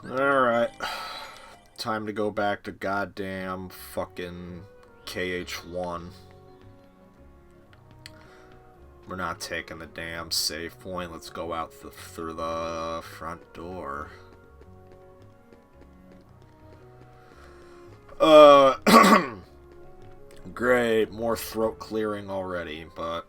Alright. Time to go back to goddamn fucking KH1. We're not taking the damn save point. Let's go out through the front door. Great. More throat clearing already, but...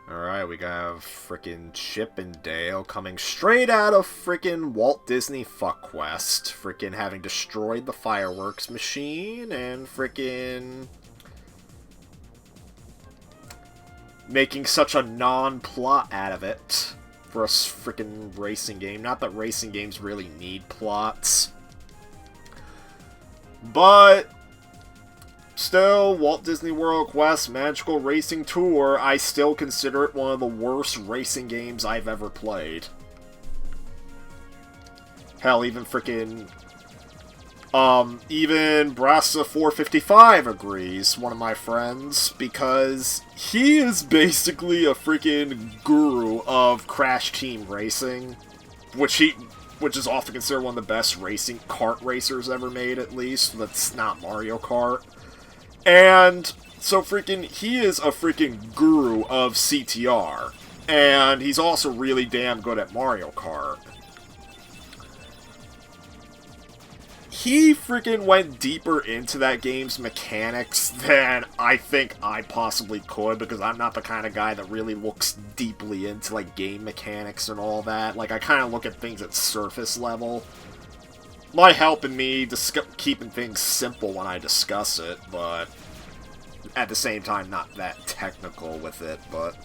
Alright, we got frickin' Chip and Dale coming straight out of frickin' Walt Disney Fuck Quest. Frickin' having destroyed the fireworks machine and frickin' making such a non-plot out of it for a frickin' racing game. Not that racing games really need plots. But still, Walt Disney World Quest Magical Racing Tour, I still consider it one of the worst racing games I've ever played. Hell, even frickin' even Brasa455 agrees, one of my friends, because he is basically a freaking guru of Crash Team Racing, which is often considered one of the best racing kart racers ever made, at least. That's not Mario Kart. And so freaking, he is a freaking guru of CTR, and he's also really damn good at Mario Kart. He freaking went deeper into that game's mechanics than I think I possibly could, because I'm not the kind of guy that really looks deeply into, like, game mechanics and all that. Like, I kind of look at things at surface level. Might help in me keeping things simple when I discuss it, but at the same time, not that technical with it, but...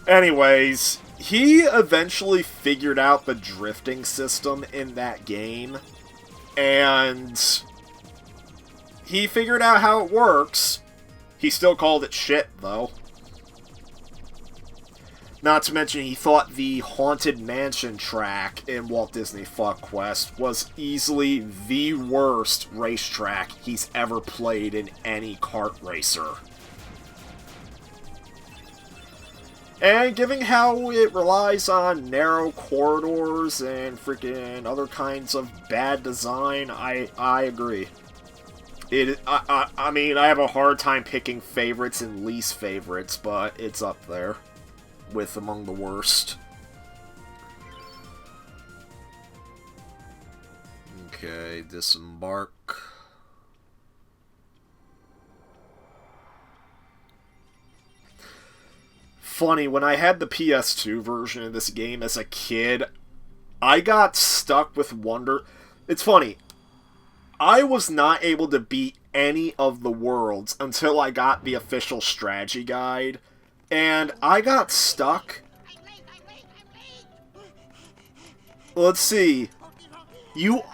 Anyways, he eventually figured out the drifting system in that game, and he figured out how it works. He still called it shit, though. Not to mention, he thought the Haunted Mansion track in Walt Disney Fuck Quest was easily the worst racetrack he's ever played in any kart racer. And given how it relies on narrow corridors and freaking other kinds of bad design, I agree. I mean, I have a hard time picking favorites and least favorites, but it's up there with among the worst. Okay, disembark. Funny, when I had the PS2 version of this game as a kid, I got stuck with Wonder... It's funny, I was not able to beat any of the worlds until I got the official strategy guide, and I got stuck... Let's see.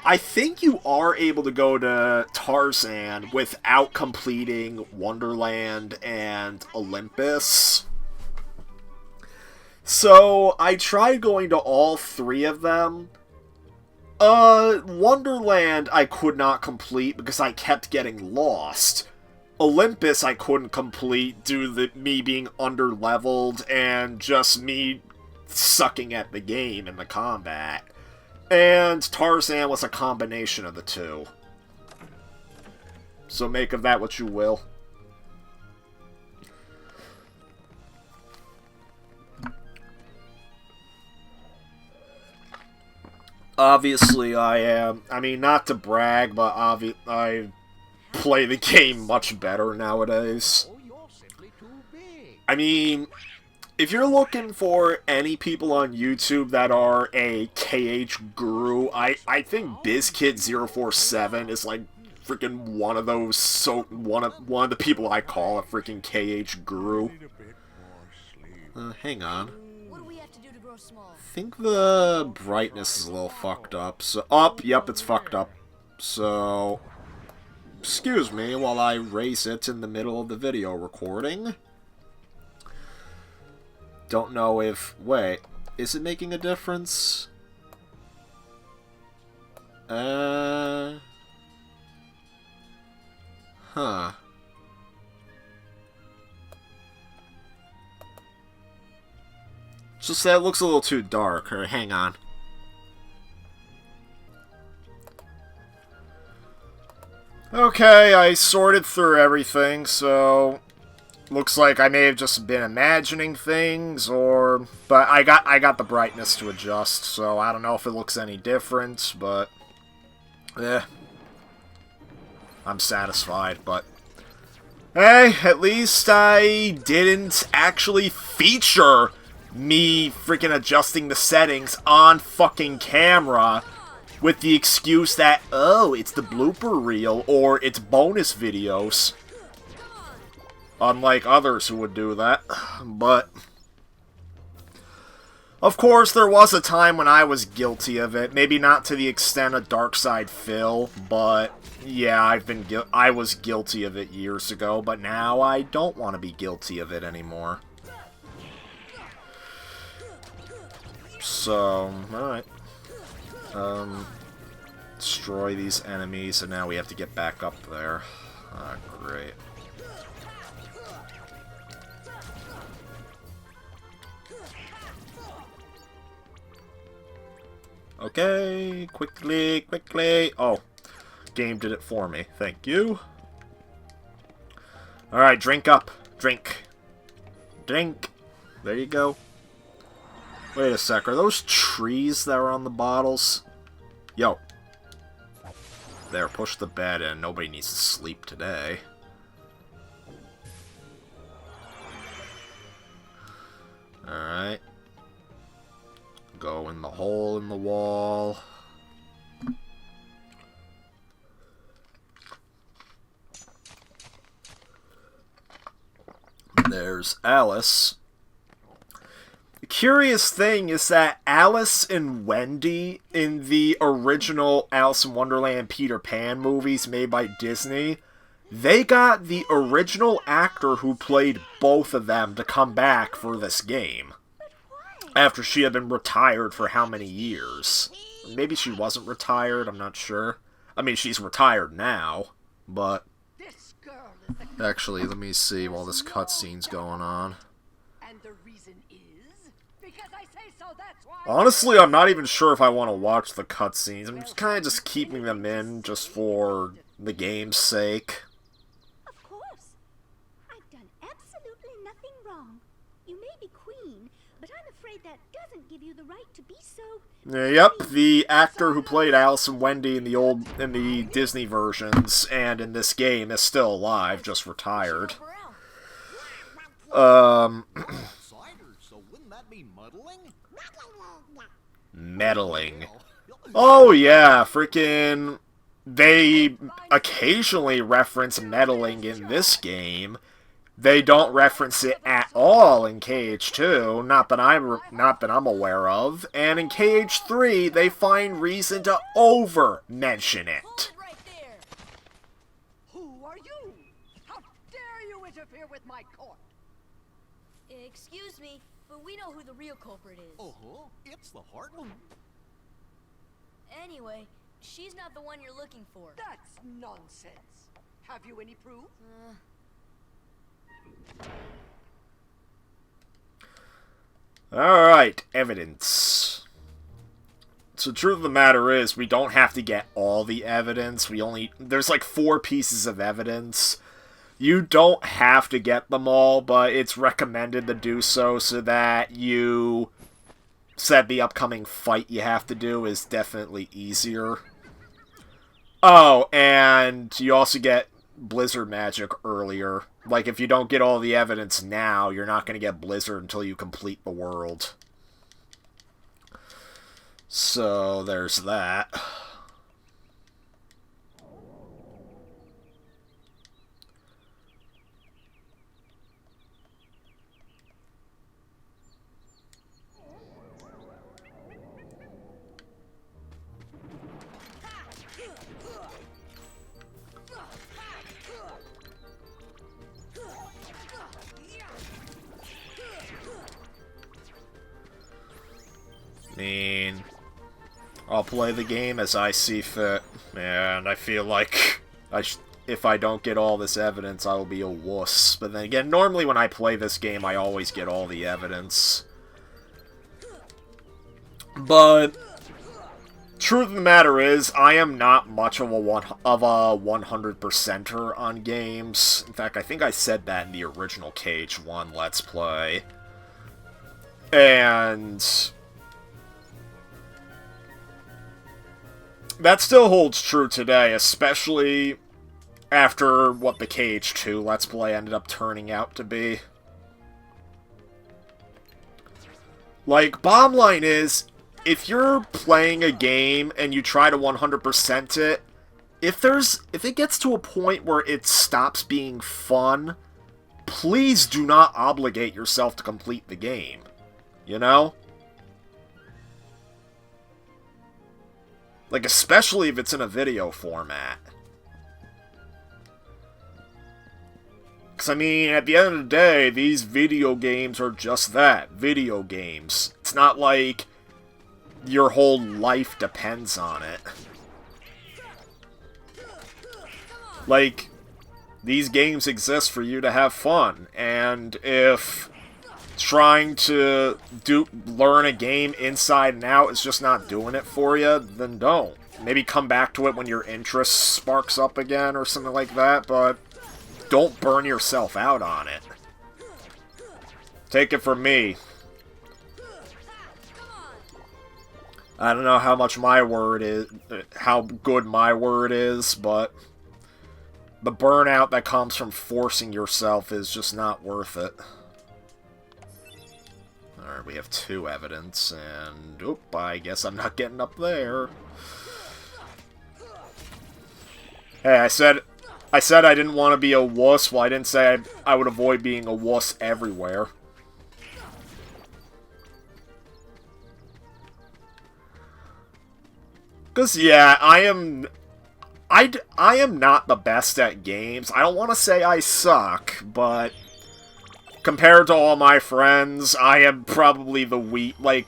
I think you are able to go to Tarzan without completing Wonderland and Olympus. So, I tried going to all three of them. Wonderland I could not complete because I kept getting lost. Olympus I couldn't complete due to me being under-leveled and just me sucking at the game and the combat. And Tarzan was a combination of the two. So make of that what you will. Obviously, I mean, not to brag, but I play the game much better nowadays. I mean, if you're looking for any people on YouTube that are a KH guru, I think BizKid047 is like freaking one of those, one of the people I call a freaking KH guru. Hang on. I think the brightness is a little fucked up. So, yep, it's fucked up. So, excuse me while I raise it in the middle of the video recording. Don't know if... Wait, is it making a difference? Huh. Just that it looks a little too dark. Or hang on. Okay, I sorted through everything, so looks like I may have just been imagining things, or but I got the brightness to adjust, so I don't know if it looks any different, but I'm satisfied. But hey, at least I didn't actually feature me freaking adjusting the settings on fucking camera with the excuse that, oh, it's the blooper reel or it's bonus videos. Unlike others who would do that. But of course, there was a time when I was guilty of it. Maybe not to the extent of Darkside Phil, but yeah, I was guilty of it years ago, but now I don't want to be guilty of it anymore. So, alright. Destroy these enemies, and now we have to get back up there. Ah, great. Okay, quickly, quickly. Oh, game did it for me. Thank you. Alright, drink up. Drink. Drink. There you go. Wait a sec, are those trees that are on the bottles? Yo. There, push the bed in. Nobody needs to sleep today. Alright. Go in the hole in the wall. There's Alice. The curious thing is that Alice and Wendy in the original Alice in Wonderland Peter Pan movies made by Disney, they got the original actor who played both of them to come back for this game. After she had been retired for how many years? Maybe she wasn't retired, I'm not sure. I mean, she's retired now, but... Actually, let me see while this cutscene's going on. Honestly, I'm not even sure if I want to watch the cutscenes. I'm just kind of just keeping them in just for the game's sake. Of course. I've done absolutely nothing wrong. You may be queen, but I'm afraid that doesn't give you the right to be so... Yep, the actor who played Alice and Wendy in the Disney versions and in this game is still alive, just retired. Meddling. Oh yeah, freaking... They occasionally reference meddling in this game. They don't reference it at all in KH2, not that I'm aware of. And in KH3, they find reason to over-mention it. Who are you? How dare you interfere with my court? Excuse me, but we know who the real culprit is. Uh-huh, it's the Heartland. Anyway, she's not the one you're looking for. That's nonsense. Have you any proof? Alright, evidence. So the truth of the matter is, we don't have to get all the evidence. There's like 4 pieces of evidence. You don't have to get them all, but it's recommended to do so that the upcoming fight you have to do is definitely easier. Oh, and you also get Blizzard magic earlier. Like, if you don't get all the evidence now, you're not going to get Blizzard until you complete the world. So, there's that. I'll play the game as I see fit, and I feel like if I don't get all this evidence, I will be a wuss. But then again, normally when I play this game, I always get all the evidence. But truth of the matter is, I am not much of a 100%er on games. In fact, I think I said that in the original KH1 Let's Play. And that still holds true today, especially after what the KH2 Let's Play ended up turning out to be. Like, bottom line is, if you're playing a game and you try to 100% it, if it gets to a point where it stops being fun, please do not obligate yourself to complete the game. You know? Like, especially if it's in a video format. Because, I mean, at the end of the day, these video games are just that. Video games. It's not like your whole life depends on it. Like, these games exist for you to have fun, and if trying to learn a game inside and out is just not doing it for you, then don't. Maybe come back to it when your interest sparks up again or something like that, but don't burn yourself out on it. Take it from me. I don't know how much my word is, how good my word is, but the burnout that comes from forcing yourself is just not worth it. Alright, we have 2 evidence, and oop, I guess I'm not getting up there. Hey, I said I didn't want to be a wuss. Well, I didn't say I would avoid being a wuss everywhere. Because, yeah, I am not the best at games. I don't want to say I suck, but compared to all my friends, I am probably the weak. Like,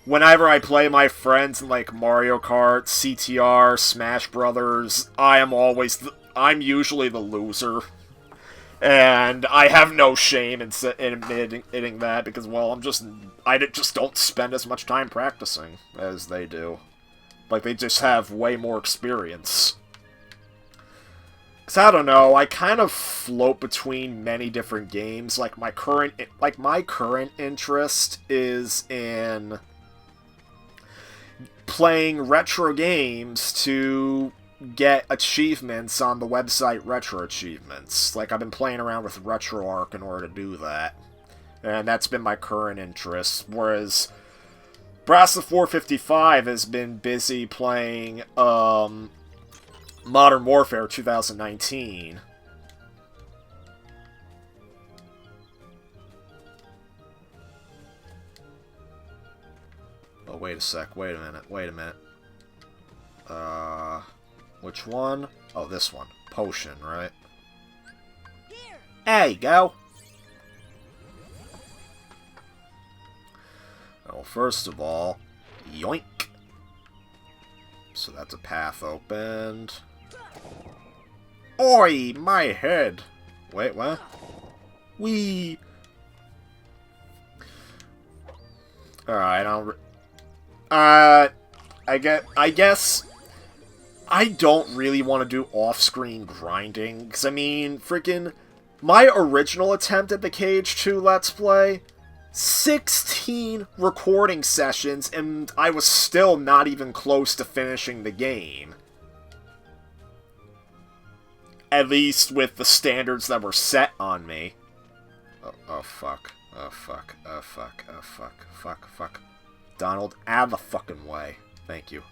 whenever I play my friends in, like, Mario Kart, CTR, Smash Brothers, I'm usually the loser. And I have no shame in admitting that, because, well, I just don't spend as much time practicing as they do. Like, they just have way more experience. Because, I don't know, I kind of float between many different games. Like, my current interest is in playing retro games to get achievements on the website Retro Achievements. Like, I've been playing around with RetroArch in order to do that. And that's been my current interest. Whereas Brass of 455 has been busy playing Modern Warfare 2019. Oh, wait a sec. Wait a minute. Which one? Oh, this one. Potion, right? There you go. Well, first of all, yoink. So that's a path opened. Oi, my head. Wait, what? Wee. Alright, I guess I don't really want to do off-screen grinding, because, I mean, freaking, my original attempt at the KH2 Let's Play, 16 recording sessions, and I was still not even close to finishing the game. At least with the standards that were set on me. Oh fuck. Oh fuck. Oh fuck. Oh fuck. Fuck. Donald, out of the fucking way. Thank you.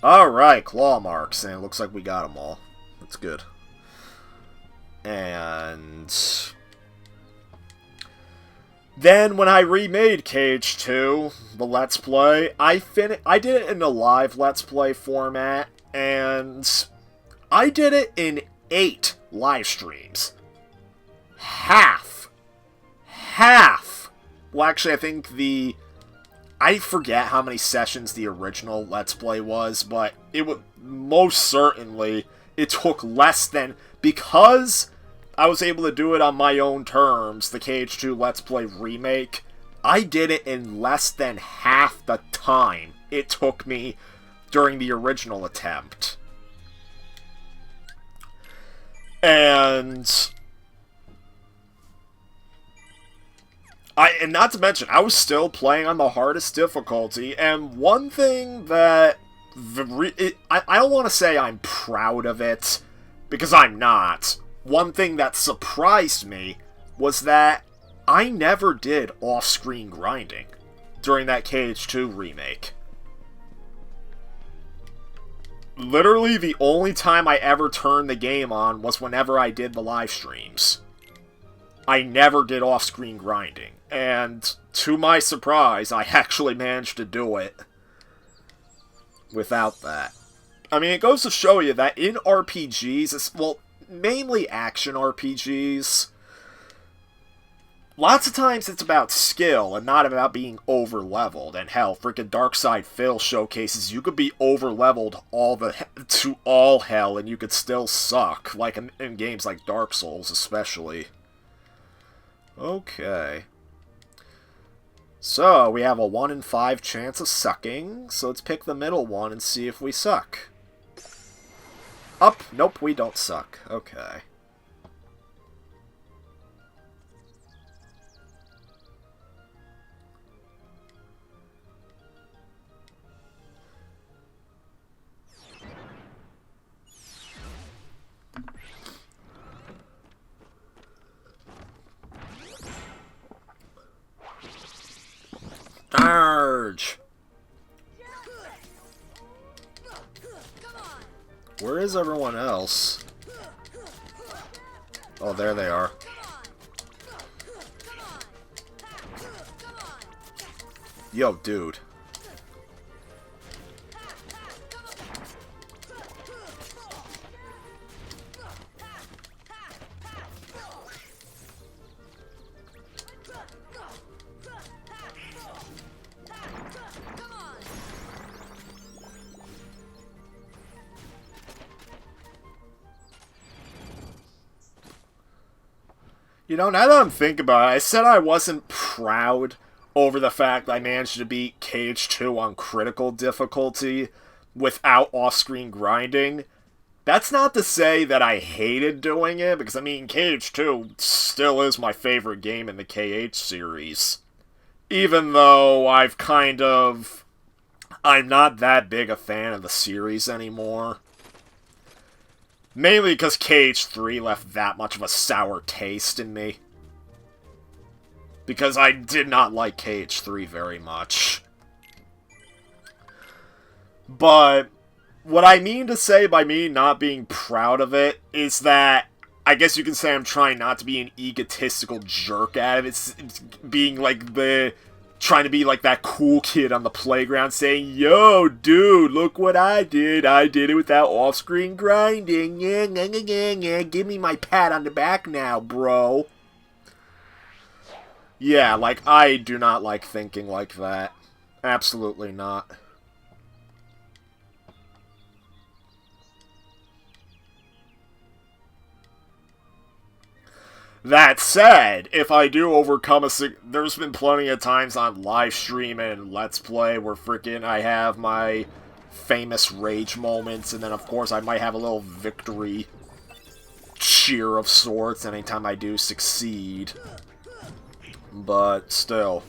Alright, claw marks, and it looks like we got them all. That's good. And then when I remade KH2, the Let's Play, I did it in a live Let's Play format, and I did it in 8 live streams. Half. Well, actually, I think I forget how many sessions the original Let's Play was, but it would most certainly, it took less than, because I was able to do it on my own terms, the KH2 Let's Play remake I did it in less than half the time it took me during the original attempt. And not to mention, I was still playing on the hardest difficulty, and one thing that I don't want to say I'm proud of it, because I'm not. One thing that surprised me was that I never did off-screen grinding during that KH2 remake. Literally, the only time I ever turned the game on was whenever I did the live streams. I never did off-screen grinding, and to my surprise, I actually managed to do it without that. I mean, it goes to show you that in RPGs, well, mainly action RPGs, lots of times it's about skill and not about being over-leveled. And hell, freaking Darkside Phil showcases you could be over-leveled to all hell and you could still suck, like in games like Dark Souls especially. Okay. So, we have a 1 in 5 chance of sucking, so let's pick the middle one and see if we suck. Up. Nope, we don't suck. Okay. Darge! Where is everyone else? Oh, there they are. Yo, dude. You know, now that I'm thinking about it, I said I wasn't proud over the fact that I managed to beat KH2 on critical difficulty without off-screen grinding. That's not to say that I hated doing it, because, I mean, KH2 still is my favorite game in the KH series. Even though I'm not that big a fan of the series anymore. Mainly because KH3 left that much of a sour taste in me. Because I did not like KH3 very much. But what I mean to say by me not being proud of it is that I guess you can say I'm trying not to be an egotistical jerk at it. It's being like trying to be like that cool kid on the playground saying, "Yo, dude, look what I did. I did it without off-screen grinding. Yeah, yeah, yeah, yeah. Give me my pat on the back now, bro." Yeah, like, I do not like thinking like that. Absolutely not. That said, if I do overcome there's been plenty of times on live stream and Let's Play where frickin' I have my famous rage moments, and then of course I might have a little victory cheer of sorts anytime I do succeed. But still,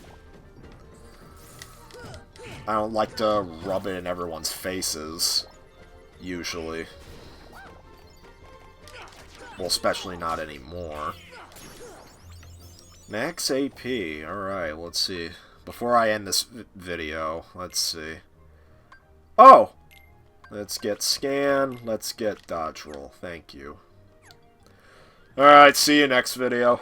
I don't like to rub it in everyone's faces, usually. Well, especially not anymore. Max AP. Alright, let's see. Before I end this video, let's see. Oh! Let's get scan. Let's get dodge roll. Thank you. Alright, see you next video.